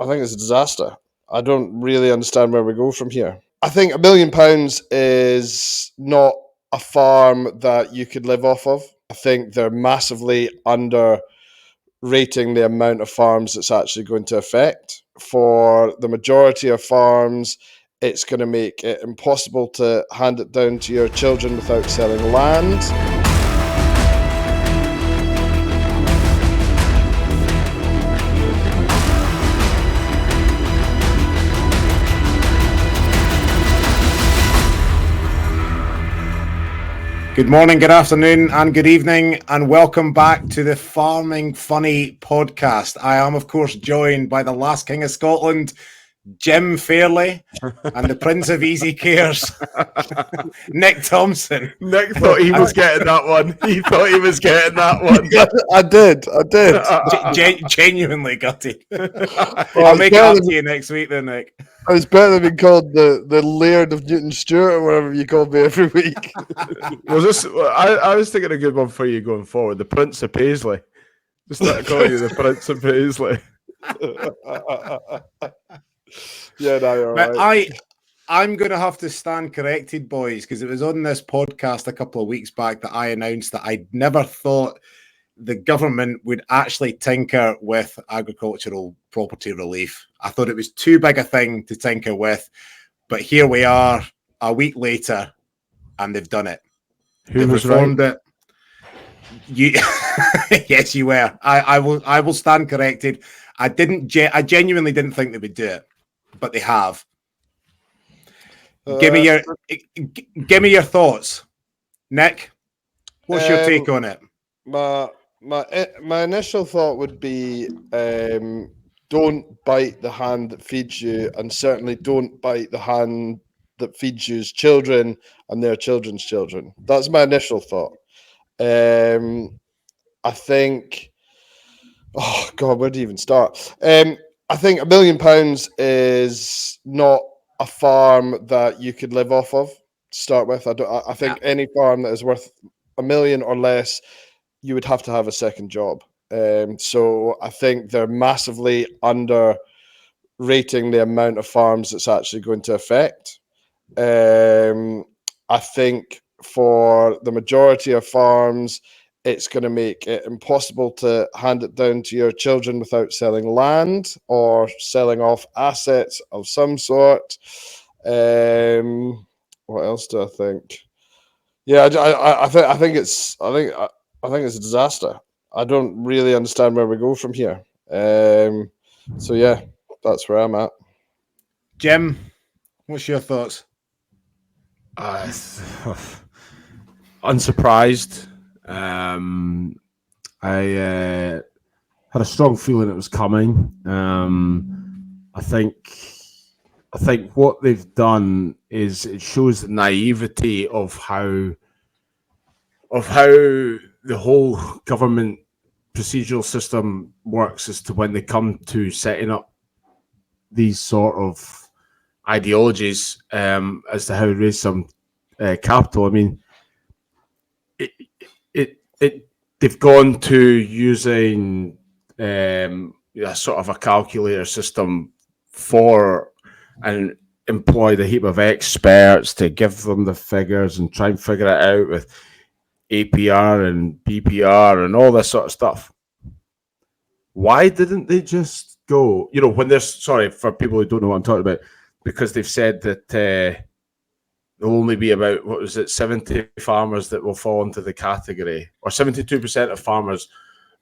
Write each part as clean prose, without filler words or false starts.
I think it's a disaster. I don't really understand where we go from here. I think £1 million is not a farm that you could live off of. I think they're massively underrating the amount of farms it's actually going to affect. For the majority of farms, it's going to make it impossible to hand it down to your children without selling land. Good morning, good afternoon, and good evening, and welcome back to the Farming Funny podcast. I am, of course, joined by the last King of Scotland, Jim Fairley, and the Prince of Easy Cares, Nick Thompson. Nick thought he was getting that one. He thought he was getting that one. I did. Genuinely gutted. I'll make it up to you next week then, Nick. I was better than being called the Laird of Newton Stewart or whatever you called me every week. I was thinking a good one for you going forward. The Prince of Paisley. Just start calling you the Prince of Paisley. Yeah, no, you're right. I'm going to have to stand corrected, boys, because it was on this podcast a couple of weeks back that I announced that I never thought the government would actually tinker with agricultural property relief. I thought it was too big a thing to tinker with, but here we are a week later, and they've done it. Who was reformed it? You, yes, you were. I will stand corrected. I genuinely didn't think they would do it, but they have. Give me your thoughts, Nick. What's your take on it? My initial thought would be don't bite the hand that feeds you, and certainly don't bite the hand that feeds you's children and their children's children. That's my initial thought. I think, oh God, where do you even start? I think £1 million is not a farm that you could live off of to start with. I think any farm that is worth $1 million or less, you would have to have a second job. So I think they're massively underrating the amount of farms it's actually going to affect. I think for the majority of farms, it's going to make it impossible to hand it down to your children without selling land or selling off assets of some sort. What else do I think? Yeah, I think it's a disaster. I don't really understand where we go from here. So yeah, that's where I'm at. Jim, what's your thoughts? Unsurprised. I had a strong feeling it was coming. I think what they've done is it shows the naivety of how the whole government procedural system works as to when they come to setting up these sort of ideologies as to how to raise some capital. I mean, they've gone to using sort of a calculator system and employed a heap of experts to give them the figures and try and figure it out with APR and BPR and all this sort of stuff. Why didn't they just go, when there's, sorry for people who don't know what I'm talking about, because they've said that there'll only be about, 70 farmers that will fall into the category, or 72% of farmers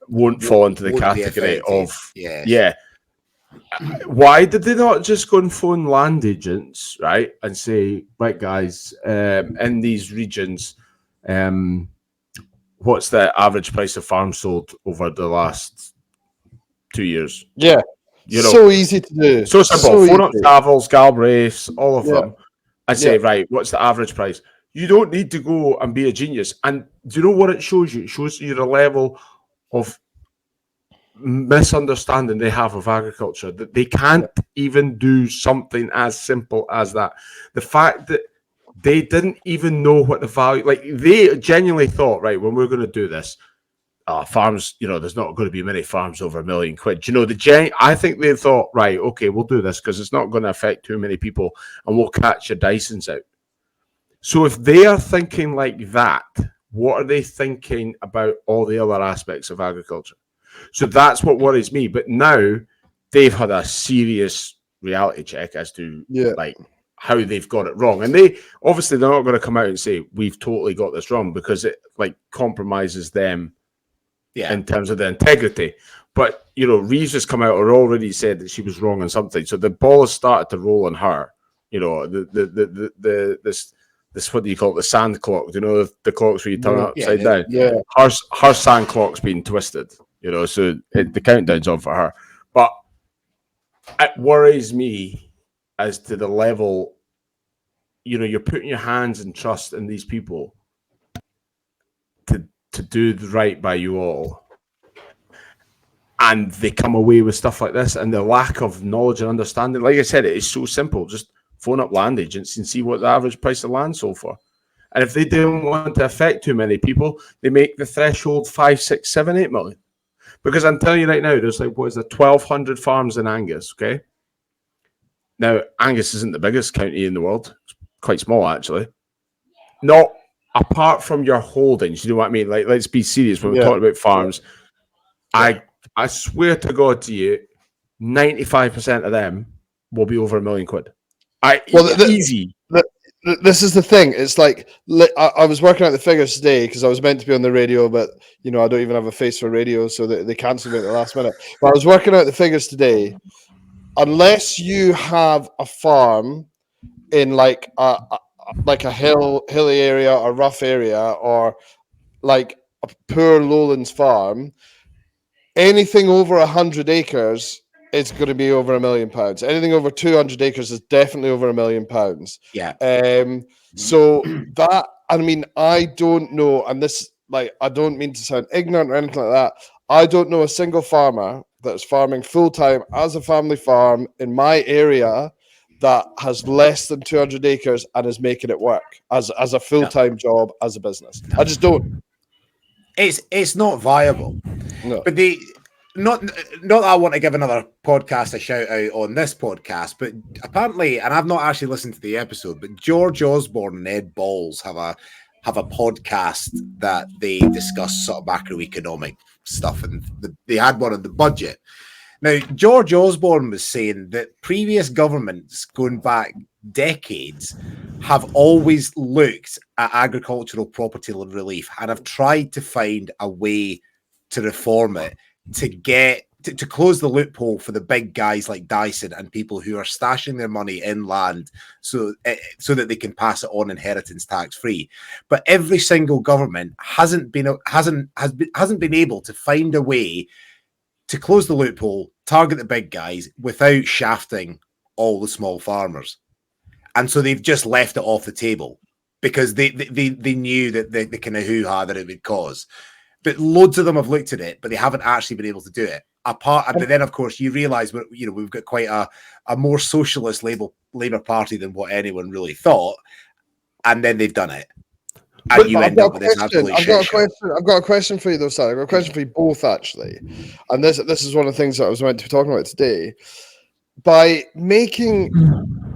won't fall into the category of, yeah. Why did they not just go and phone land agents, right, and say, right, guys, in these regions, what's the average price of farms sold over the last 2 years? Yeah, so easy to do. So simple. Phone up Savills, Galbraiths, all of them, and say, right, what's the average price? You don't need to go and be a genius. And do you know what it shows you? It shows you the level of misunderstanding they have of agriculture, that they can't even do something as simple as that. The fact that they didn't even know what the value, like they genuinely thought, right, when we're going to do this, farms, there's not going to be many farms over £1 million. I think they thought, right, okay, we'll do this because it's not going to affect too many people and we'll catch your Dysons out. So if they are thinking like that, what are they thinking about all the other aspects of agriculture? So that's what worries me. But now they've had a serious reality check as to like how they've got it wrong. And they're not going to come out and say, we've totally got this wrong, because it like compromises them in terms of the integrity. But, Reeves has come out or already said that she was wrong on something. So the ball has started to roll on her. This, what do you call it? The sand clock. Do you know the clocks where you turn upside down? Yeah. Her sand clock's been twisted, so the countdown's on for her. But it worries me as to the level, you're putting your hands and trust in these people to do right by you all. And they come away with stuff like this, and the lack of knowledge and understanding. Like I said, it is so simple. Just phone up land agents and see what the average price of land sold for. And if they don't want to affect too many people, they make the threshold 5, 6, 7, 8 million. Because I'm telling you right now, there's 1,200 farms in Angus, okay? Now, Angus isn't the biggest county in the world. It's quite small, actually. Not apart from your holdings, you know what I mean? Like, let's be serious when we're talking about farms. I swear to God to you, 95% of them will be over £1 million. Easy. This is the thing. It's like I was working out the figures today because I was meant to be on the radio, but I don't even have a face for radio, so they cancelled me at the last minute. But I was working out the figures today. Unless you have a farm in like a hilly area, a rough area, or like a poor lowlands farm, anything over 100 acres. It's going to be over £1 million. Anything over 200 acres is definitely over £1 million. Yeah. So that, I don't know, and this, I don't mean to sound ignorant or anything like that. I don't know a single farmer that's farming full time as a family farm in my area that has less than 200 acres and is making it work as a full time job, as a business. I just don't. It's not viable. No. But Not that I want to give another podcast a shout out on this podcast, but apparently, and I've not actually listened to the episode, but George Osborne and Ed Balls have a podcast that they discuss sort of macroeconomic stuff, and they had one on the budget. Now, George Osborne was saying that previous governments, going back decades, have always looked at agricultural property relief and have tried to find a way to reform it, to close the loophole for the big guys like Dyson and people who are stashing their money in land so that they can pass it on inheritance tax free. But every single government hasn't been able to find a way to close the loophole, target the big guys without shafting all the small farmers. And so they've just left it off the table because they knew that the kind of hoo-ha that it would cause. But loads of them have looked at it, but they haven't actually been able to do it. But then, of course, you realise we've got quite a more socialist Labour Party than what anyone really thought, and then they've done it, and you end up with this absolute shit show. I've got a question for you, though, Sally. I've got a question for you both, actually, and this is one of the things that I was meant to be talking about today. By making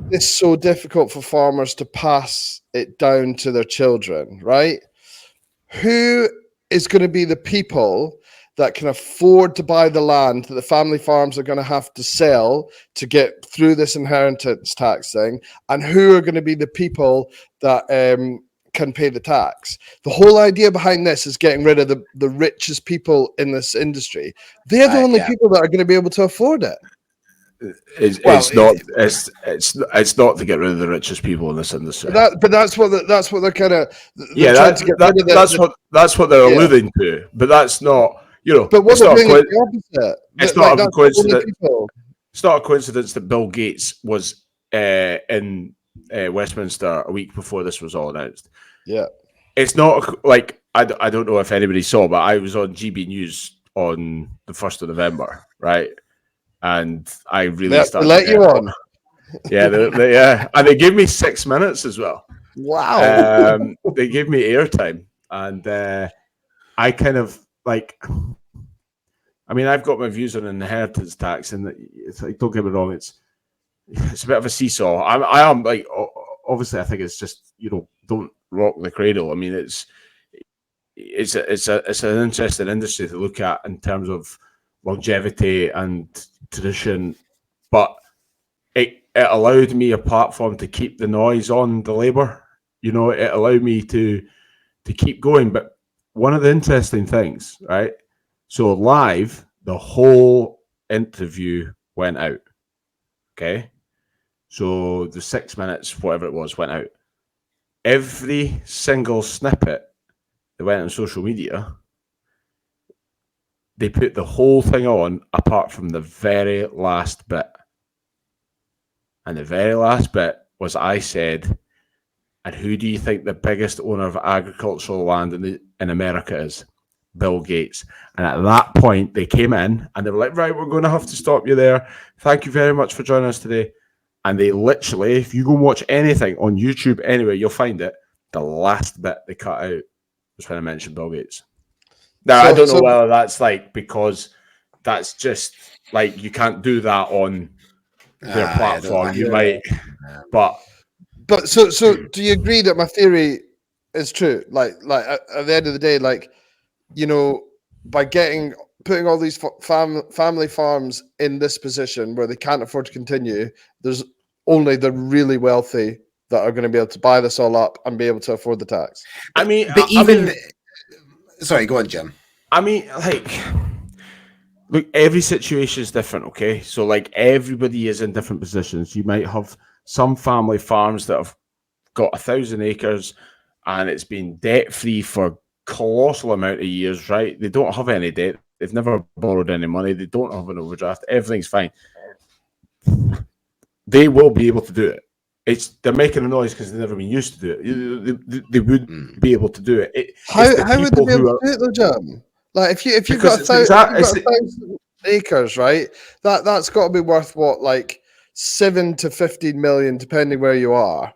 this so difficult for farmers to pass it down to their children, right? Who is going to be the people that can afford to buy the land that the family farms are going to have to sell to get through this inheritance tax thing? And who are going to be the people that can pay the tax? The whole idea behind this is getting rid of the richest people in this industry. They're the only people that are going to be able to afford it. It's not to get rid of the richest people in this industry. But that's what they're kind of that's what they're alluding to. But that's not But what they're doing is the opposite. It's not a coincidence. It's not a coincidence that Bill Gates was in Westminster a week before this was all announced. Yeah, it's not like I don't know if anybody saw, but I was on GB News on the 1st of November, right? And I really started. Let you on. Yeah, and they gave me 6 minutes as well. Wow. They gave me airtime, and I kind of like, I mean, I've got my views on inheritance tax, and it's like, don't get me wrong, it's a bit of a seesaw. I am like, obviously, I think it's just, don't rock the cradle. I mean, it's an interesting industry to look at in terms of longevity and tradition, but it allowed me a platform to keep the noise on the Labour. It allowed me to keep going. But one of the interesting things, right? So live, the whole interview went out. Okay. So the 6 minutes, whatever it was, went out. Every single snippet that went on social media, they put the whole thing on apart from the very last bit. And the very last bit was I said, and who do you think the biggest owner of agricultural land in America is? Bill Gates. And at that point, they came in and they were like, right, we're going to have to stop you there. Thank you very much for joining us today. And they literally, if you go and watch anything on YouTube anywhere, you'll find it. The last bit they cut out was when I mentioned Bill Gates. Now, I don't know whether that's like because that's just like you can't do that on their platform. You might, but so do you agree that my theory is true? Like at the end of the day, like, by putting all these family farms in this position where they can't afford to continue, there's only the really wealthy that are going to be able to buy this all up and be able to afford the tax. I mean, sorry, go on, Jim. I mean, like, look, every situation is different, okay? So, like, everybody is in different positions. You might have some family farms that have got 1,000 acres and it's been debt-free for colossal amount of years, right? They don't have any debt. They've never borrowed any money. They don't have an overdraft. Everything's fine. They will be able to do it. They're making a noise because they've never been used to do it. They would be able to do it. How would they be able to do it though, Jim? Like if you've got 1,000 acres, right? That's got to be worth what, like 7 to 15 million, depending where you are.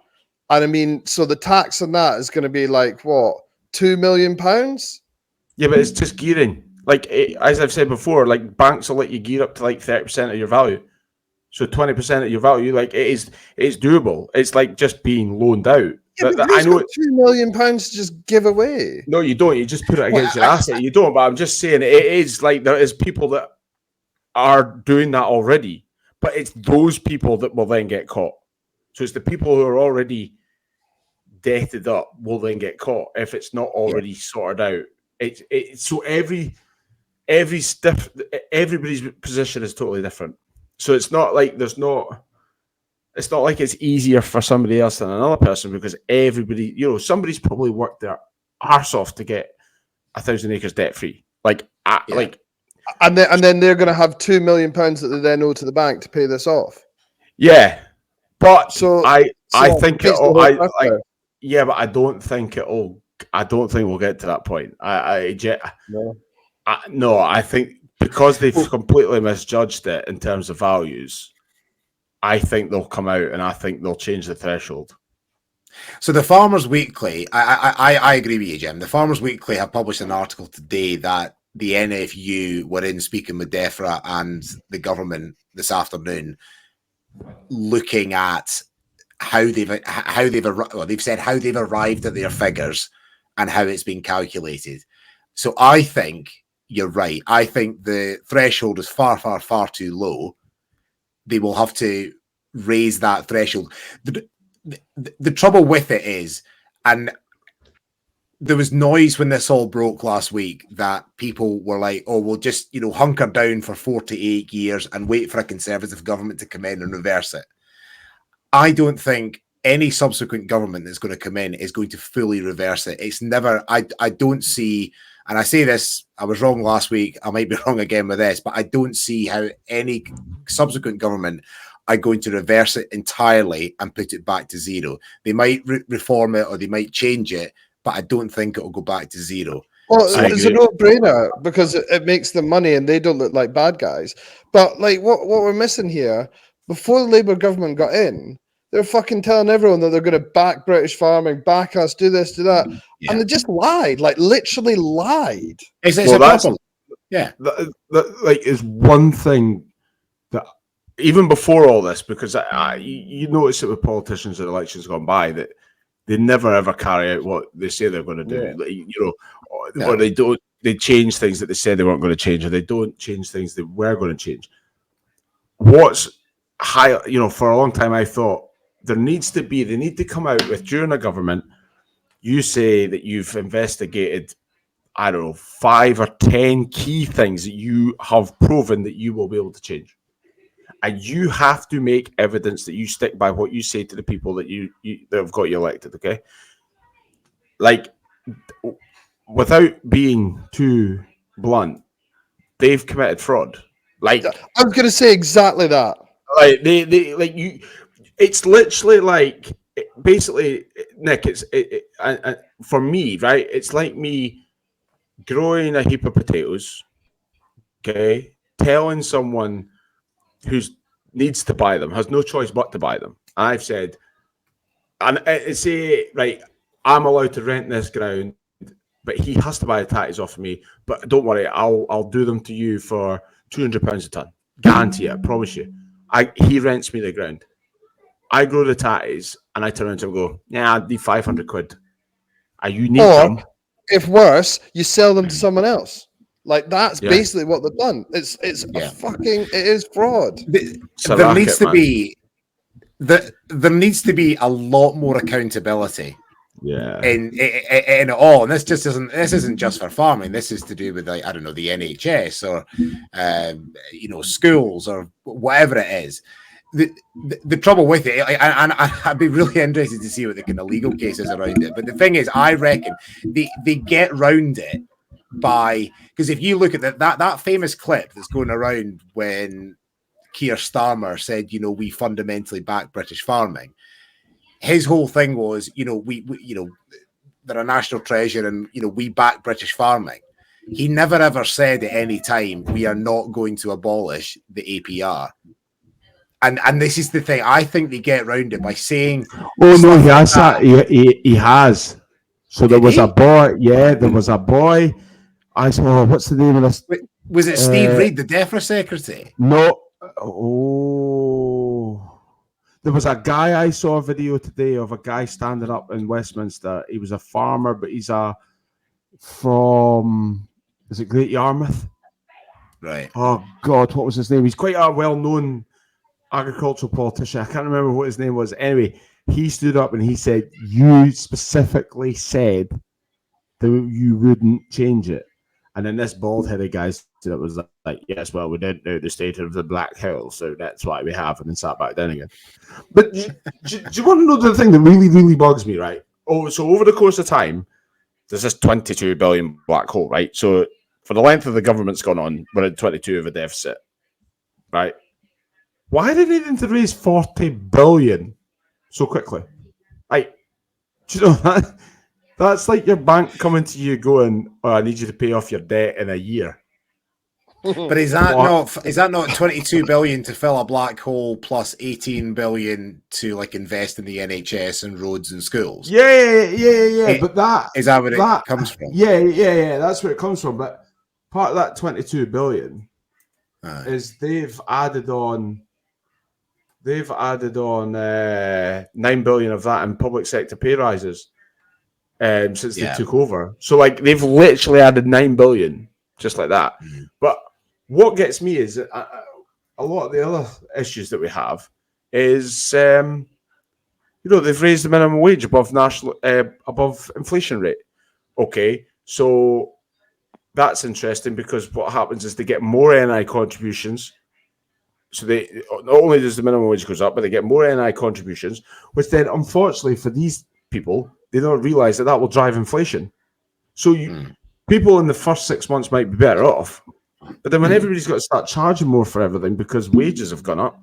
And I mean, so the tax on that is going to be like what, £2 million? Yeah, but it's just gearing. Like as I've said before, like banks will let you gear up to like 30% of your value. So 20% of your value, like it's doable. It's like just being loaned out. Yeah, but I know £2 million to just give away. No, you don't. You just put it against your asset. You don't. But I'm just saying it is like there is people that are doing that already. But it's those people that will then get caught. So it's the people who are already debted up will then get caught if it's not already sorted out. So everybody's position is totally different. So it's not like it's not like it's easier for somebody else than another person because everybody, somebody's probably worked their arse off to get 1,000 acres debt free. And then they're going to have £2 million that they then owe to the bank to pay this off. Yeah, but I think but I don't think we'll get to that point. No, I think because they've completely misjudged it in terms of values, I think they'll come out and I think they'll change the threshold. So the Farmers Weekly, I agree with you, Jim. The Farmers Weekly have published an article today that the NFU were in speaking with DEFRA and the government this afternoon, looking at they've said how they've arrived at their figures and how it's been calculated. So I think you're right. I think the threshold is far, far, far too low. They will have to raise that threshold. The trouble with it is, and there was noise when this all broke last week that people were like, oh, we'll just, hunker down for 48 years and wait for a Conservative government to come in and reverse it. I don't think any subsequent government that's going to come in is going to fully reverse it. It's never, I don't see, and I say this, I was wrong last week, I might be wrong again with this, but I don't see how any subsequent government are going to reverse it entirely and put it back to zero. They might reform it or they might change it, but I don't think it will go back to zero. Well, it's a no-brainer because it makes them money and they don't look like bad guys. But like what we're missing here, before the Labour government got in, They're fucking telling everyone that they're going to back British farming, back us, do this, do that. Yeah. And they just lied, like literally lied. It's a problem. Yeah. Like, is one thing that even before all this, because you notice it with politicians in elections gone by, that they never ever carry out what they say they're going to do. Yeah. Or they don't. They change things that they said they weren't going to change, or they don't change things they were going to change. What's high? For a long time, I thought they need to come out with, during a government, you say that you've investigated, I don't know, 5 or 10 key things that you have proven that you will be able to change. And you have to make evidence that you stick by what you say to the people that that have got you elected, okay? Like, without being too blunt, they've committed fraud. Like, I was going to say exactly that. Like, they like you. It's literally like, basically, Nick. For me, right? It's like me growing a heap of potatoes, okay, telling someone who needs to buy them, has no choice but to buy them. I've said, and say, right, I'm allowed to rent this ground, but he has to buy the tatties off of me. But don't worry, I'll do them to you for £200 a ton. Guarantee it, I promise you. He rents me the ground. I grow the tatties, and I turn around to him and go, yeah, I need 500 quid. Are you need them? If worse, you sell them to someone else. Like, that's basically what they've done. It is fraud. There needs to be a lot more accountability. Yeah. In all, and this isn't just for farming. This is to do with, like, I don't know, the NHS or schools or whatever it is. The trouble with it, and I'd be really interested to see what the kind of legal cases around it. But the thing is, I reckon they get round it by, because if you look at that famous clip that's going around when Keir Starmer said, we fundamentally back British farming. His whole thing was, we they're a national treasure, and we back British farming. He never ever said at any time, we are not going to abolish the APR. And this is the thing. I think they get around it by saying, "Oh no, he has that. He has." So there was a boy. Yeah, there was a boy. I saw. What's the name of this? Was it Steve Reid, the DEFRA secretary? No. Oh, there was a guy. I saw a video today of a guy standing up in Westminster. He was a farmer, but he's from. Is it Great Yarmouth? Right. Oh God, what was his name? He's quite a well-known agricultural politician. I can't remember what his name was. Anyway, he stood up and he said, you specifically said that you wouldn't change it. And then this bald-headed guy stood up, was like, yes, well, we didn't know the state of the Black Hills, so that's why we have, and then sat back down again. But do you want to know the thing that really, really bugs me, right? Oh, so over the course of time, there's this 22 billion black hole, right? So for the length of the government's gone on, we're at 22 of a deficit, right? Why did they need to raise 40 billion so quickly? Like, do you know that? That's like your bank coming to you going, "Oh, I need you to pay off your debt in a year." But is that not 22 billion to fill a black hole plus 18 billion to, like, invest in the NHS and roads and schools? Yeah. But that is that where it comes from? Yeah. That's where it comes from. But part of that 22 billion is they've added on 9 billion of that in public sector pay rises since they took over. So, like, they've literally added 9 billion just like that. Mm-hmm. But what gets me is a lot of the other issues that we have is, they've raised the minimum wage above inflation rate. Okay, so that's interesting, because what happens is they get more NI contributions. So they not only does the minimum wage goes up, but they get more NI contributions, which then, unfortunately for these people, they don't realize that will drive inflation. So people in the first 6 months might be better off, but then when everybody's got to start charging more for everything because wages have gone up,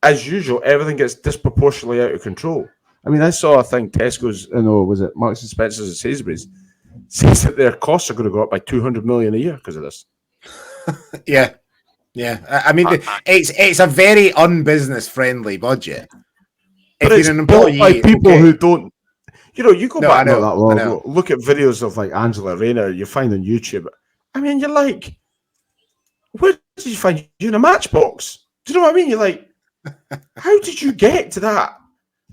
as usual, everything gets disproportionately out of control. I mean, I saw a thing, Tesco's, was it Marks and Spencer's and Sainsbury's, says that their costs are going to go up by 200 million a year because of this. Yeah, I mean, it's a very unbusiness friendly budget. if But it's you're an built by employee, people okay. who don't. You know, you go No, back I know, not that I long know. ago, look at videos of like Angela Rayner you find on YouTube. I mean, you're like, where did you find you in a matchbox? Do you know what I mean? You're like, how did you get to that?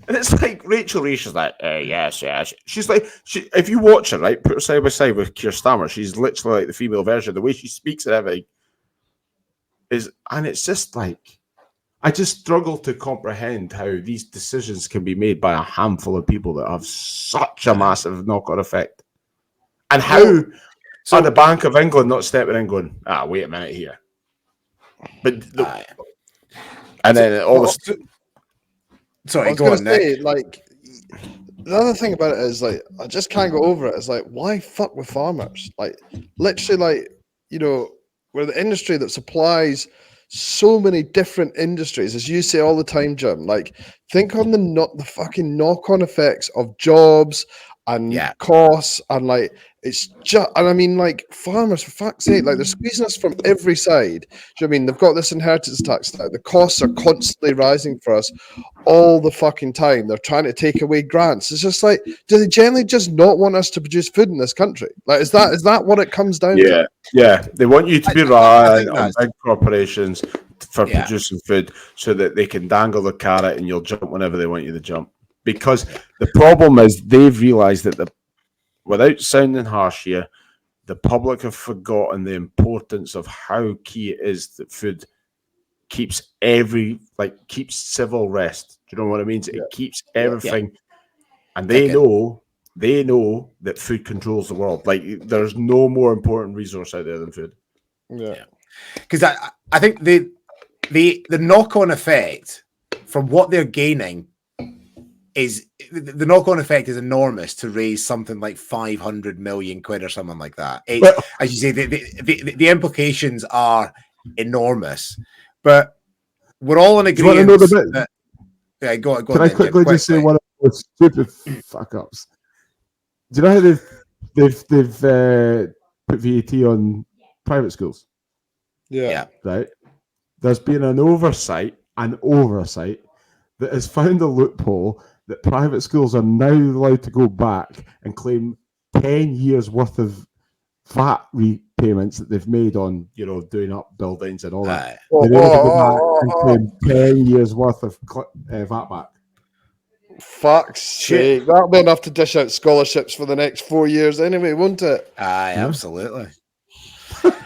And it's like Rachel Ray, she's like, yes. She's like, if you watch her, right, put her side by side with Keir Starmer, she's literally like the female version. The way she speaks and everything and it's just like, I just struggle to comprehend how these decisions can be made by a handful of people that have such a massive knock-on effect. And how are the Bank of England not stepping in going, wait a minute here. But sorry, I was go going on, to say, Nick. like, the other thing about it is, like, I just can't go over it. It's like, why fuck with farmers? Like, literally, like, you know, we're the industry that supplies so many different industries, as you say all the time, Jim. Like, think on the fucking knock-on effects of jobs and costs, and like, it's just, and I mean, like, farmers, for fuck's sake, like, they're squeezing us from every side. Do you know what I mean? They've got this inheritance tax now. The costs are constantly rising for us all the fucking time. They're trying to take away grants. It's just like, do they generally just not want us to produce food in this country? Like, is that what it comes down to? Yeah, they want you to be relying on big corporations for Yeah. producing food so that they can dangle the carrot and you'll jump whenever they want you to jump. Because the problem is they've realised that without sounding harsh here, the public have forgotten the importance of how key it is that food keeps keeps civil rest. Do you know what I mean? It keeps everything, and they know that food controls the world. Like, there's no more important resource out there than food. Yeah, because I think the knock-on effect from what they're gaining is the knock-on effect is enormous to raise something like 500 million quid or something like that. As you say, the implications are enormous, but we're all in agreement. Go on. Can I quickly just say one of those stupid fuck ups? Do you know how they've put VAT on private schools? Yeah. Right. There's been an oversight that has found a loophole that private schools are now allowed to go back and claim 10 years worth of VAT repayments that they've made on, doing up buildings and all that. They're able to go back and claim 10 years worth of VAT back. Fuck's sake. That'll be enough to dish out scholarships for the next 4 years anyway, won't it? Aye, absolutely.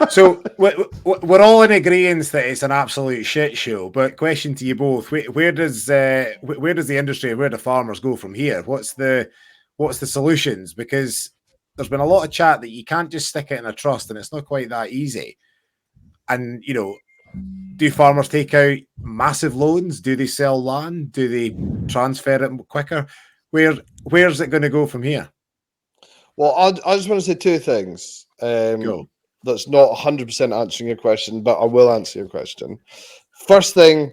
So we're all in agreement that it's an absolute shit show. But question to you both: where does the industry, where do farmers go from here? What's the solutions? Because there's been a lot of chat that you can't just stick it in a trust, and it's not quite that easy. And do farmers take out massive loans? Do they sell land? Do they transfer it quicker? Where's it going to go from here? Well, I just want to say two things. Go. That's not 100% answering your question, but I will answer your question. First thing,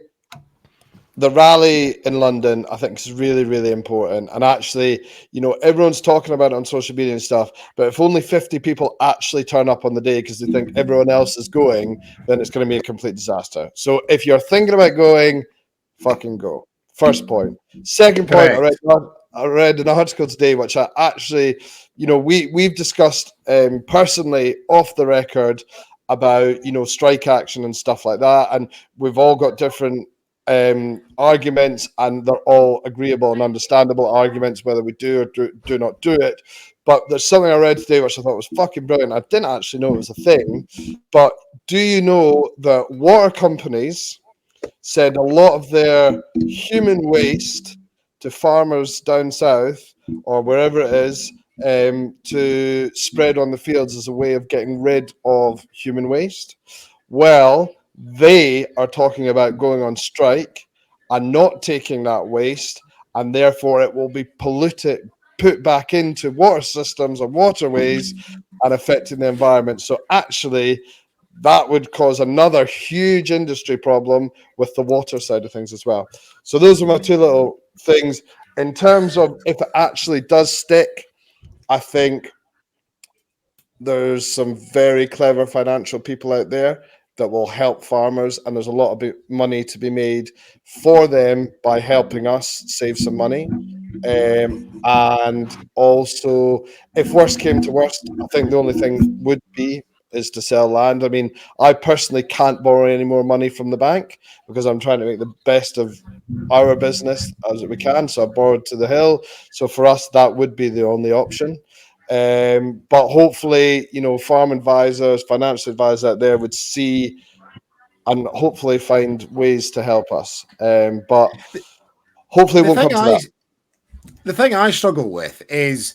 the rally in London, I think, is really, really important. And actually, everyone's talking about it on social media and stuff, but if only 50 people actually turn up on the day because they think everyone else is going, then it's going to be a complete disaster. So if you're thinking about going, fucking go. First point. Second point, I read an article today, which I actually, we've discussed personally off the record about, strike action and stuff like that. And we've all got different arguments, and they're all agreeable and understandable arguments, whether we do or do not do it. But there's something I read today which I thought was fucking brilliant. I didn't actually know it was a thing, but do you know that water companies send a lot of their human waste to farmers down south or wherever it is to spread on the fields as a way of getting rid of human waste? Well, they are talking about going on strike and not taking that waste, and therefore it will be put back into water systems or waterways and affecting the environment. So actually, that would cause another huge industry problem with the water side of things as well. So those are my two little things. In terms of if it actually does stick, I think there's some very clever financial people out there that will help farmers, and there's a lot of money to be made for them by helping us save some money. And also, if worst came to worst, I think the only thing would be is to sell land. I mean, I personally can't borrow any more money from the bank because I'm trying to make the best of our business as we can. So I borrowed to the hill. So for us, that would be the only option. But hopefully, farm advisors, financial advisors out there would see and hopefully find ways to help us. But hopefully it won't come to that. The thing I struggle with is,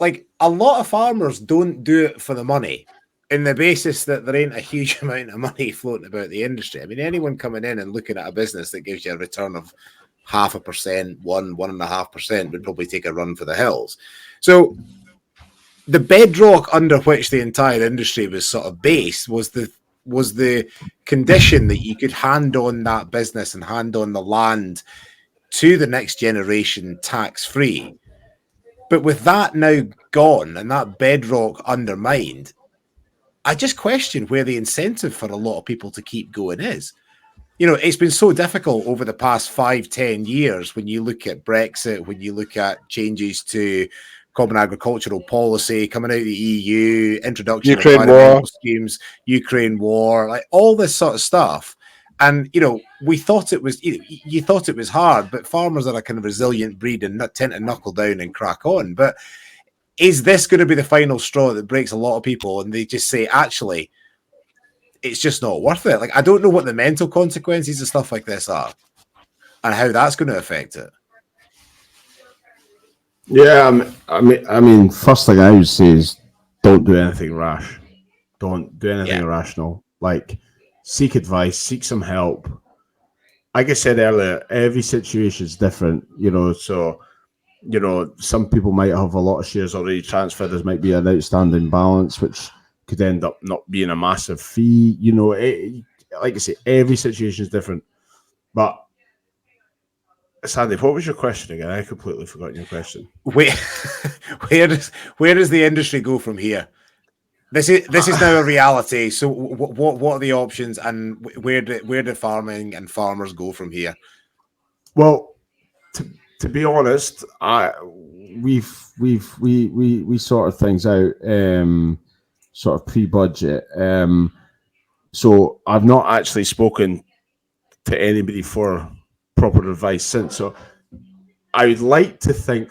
like, a lot of farmers don't do it for the money, in the basis that there ain't a huge amount of money floating about the industry. I mean, anyone coming in and looking at a business that gives you a return of 0.5%, 1.5% would probably take a run for the hills. So the bedrock under which the entire industry was sort of based was the condition that you could hand on that business and hand on the land to the next generation tax-free. But with that now gone and that bedrock undermined, I just question where the incentive for a lot of people to keep going is. It's been so difficult over the past 5-10 years when you look at Brexit, when you look at changes to common agricultural policy coming out of the EU, introduction Ukraine of environmental war schemes, Ukraine war, like all this sort of stuff. And, we thought it was, you thought it was hard, but farmers are a kind of resilient breed and tend to knuckle down and crack on. But is this going to be the final straw that breaks a lot of people and they just say, actually, it's just not worth it? Like, I don't know what the mental consequences of stuff like this are and how that's going to affect it. Yeah, I mean, first thing I would say is don't do anything rash. Don't do anything irrational. Like, seek advice, seek some help. Like I said earlier, every situation is different, so, some people might have a lot of shares already transferred. There might be an outstanding balance, which could end up not being a massive fee. Like I say, every situation is different. But Sandy, what was your question again? I completely forgot your question. Where does the industry go from here? This is now a reality. So what are the options, and where do farming and farmers go from here? Well, to be honest, we sorted things out sort of pre-budget. So I've not actually spoken to anybody for proper advice since. So I would like to think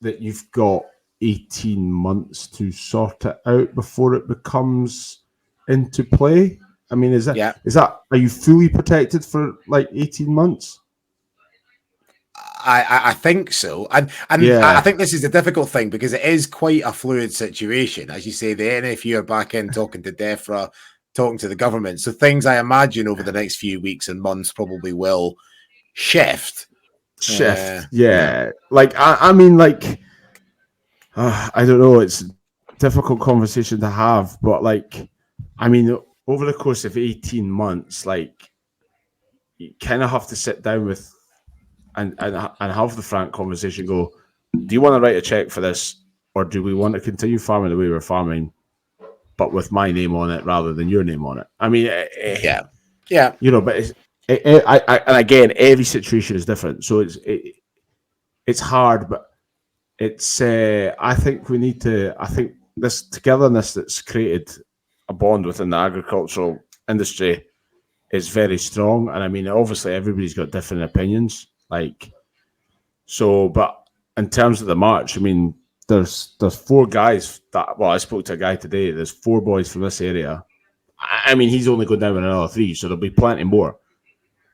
that you've got 18 months to sort it out before it becomes into play. I mean, is that are you fully protected for like 18 months? I think so, and I think this is a difficult thing because it is quite a fluid situation. As you say, the NFU are back in talking to DEFRA, talking to the government. So things, I imagine, over the next few weeks and months probably will shift. Like I mean, like I don't know. It's a difficult conversation to have, but like, I mean, over the course of 18 months, like, you kind of have to sit down with and have the frank conversation. Go, do you want to write a check for this, or do we want to continue farming the way we're farming, but with my name on it rather than your name on it? I mean, yeah. But and again, every situation is different, so it's hard, but it's. I think we need to. I think this togetherness that's created a bond within the agricultural industry is very strong, and I mean, obviously, everybody's got different opinions. Like, so, but in terms of the march, I mean, there's 4 guys that. Well, I spoke to a guy today. There's 4 boys from this area. I mean, he's only going down with another 3, so there'll be plenty more.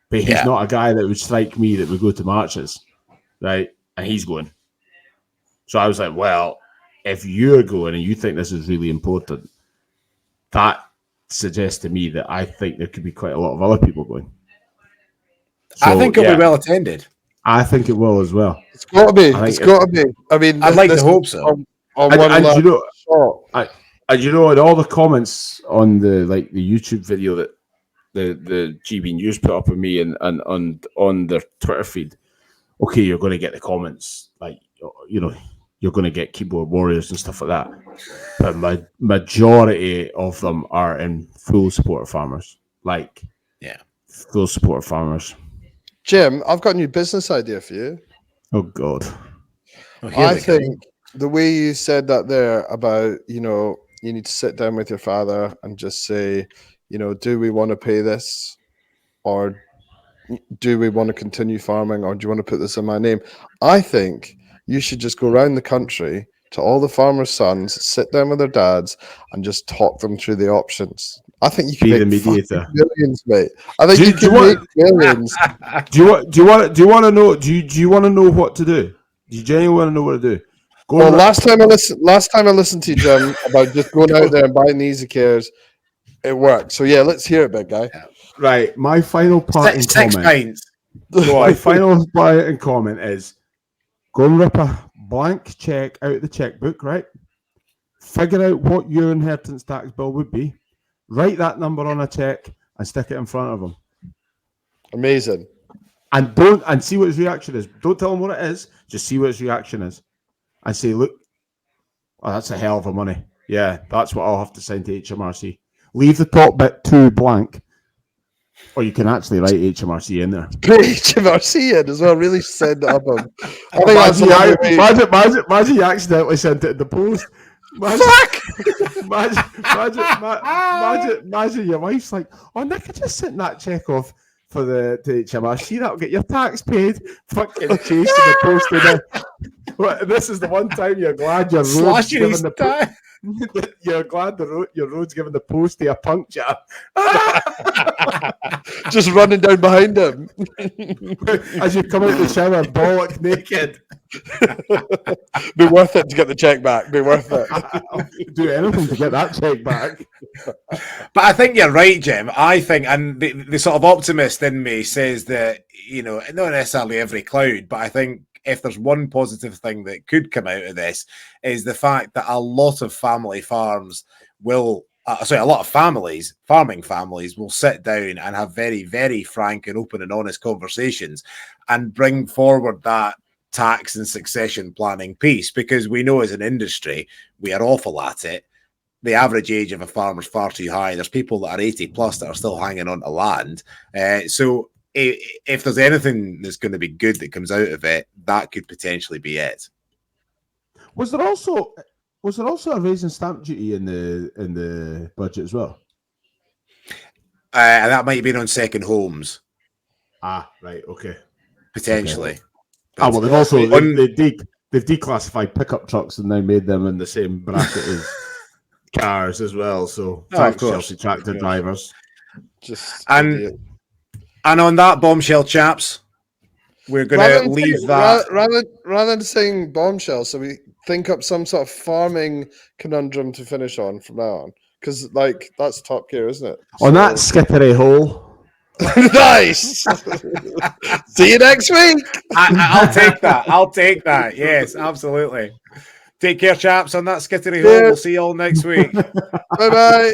But he's not a guy that would strike me that would go to marches, right? And he's going. So I was like, well, if you're going and you think this is really important, that suggests to me that I think there could be quite a lot of other people going. So, I think it'll be well attended. I think it will as well. It's got to be. It's got to be. I mean, I'd like to hope so. And you know, in all the comments on the YouTube video that the GB News put up of me and on their Twitter feed, okay, you're going to get the comments like, you you're going to get keyboard warriors and stuff like that. But majority of them are in full support of farmers. Like, full support of farmers. Jim, I've got a new business idea for you. Oh, God. I think the way you said that there about, you need to sit down with your father and just say, do we want to pay this? Or do we want to continue farming? Or do you want to put this in my name? I think you should just go around the country to all the farmers' sons, sit down with their dads, and just talk them through the options. I think you can Be the make mediator. millions, mate. I think you can make millions. Do you want to know? Do you want to know what to do? Do you genuinely want to know what to do? Last time I listened to you, Jim, about just going out there and buying the easy cares, it worked. So yeah, let's hear it, big guy. Right. My final part in comment. My final part in comment is go and rip a blank check out of the checkbook, right? Figure out what your inheritance tax bill would be. Write that number on a check and stick it in front of him. Amazing. And see what his reaction is. Don't tell him what it is. Just see what his reaction is. And say, look, that's a hell of a money. Yeah, that's what I'll have to send to HMRC. Leave the top bit too blank. Or you can actually write HMRC in there. Put HMRC in as well. Really send it up him. I think that's imagine you accidentally sent it in the post. Imagine your wife's like, oh, Nick, I just sent that check off for the HMRC. That'll get your tax paid. Fucking chased in the post today. This is the one time you're glad your road's given the you're glad your road's given the postie a puncture. Just running down behind him as you come out the shower, bollock naked. Be worth it to get the check back. Be worth it. Do anything to get that check back. But I think you're right, Jim. I think, and the sort of optimist in me says that, not necessarily every cloud, but I think if there's one positive thing that could come out of this is the fact that a lot of family farms will, a lot of families, farming families will sit down and have very, very frank and open and honest conversations and bring forward that tax and succession planning piece, because we know as an industry, we are awful at it. The average age of a farmer is far too high. There's people that are 80 plus that are still hanging on to land. So if there's anything that's going to be good that comes out of it, that could potentially be it. Was there also a raise in stamp duty in the budget as well? And that might have been on second homes. Ah, right, okay. Potentially. Okay. Well, they've also they've declassified pickup trucks and now made them in the same bracket as cars as well. So thanks, Chelsea tractor drivers. And on that bombshell, chaps, we're going to leave that. Rather than saying bombshell, so we think up some sort of farming conundrum to finish on from now on. Because, that's top gear, isn't it? On that skippery hole. Nice! See you next week! I'll take that. Yes, absolutely. Take care, chaps, on that skittery hole. We'll see you all next week. Bye-bye.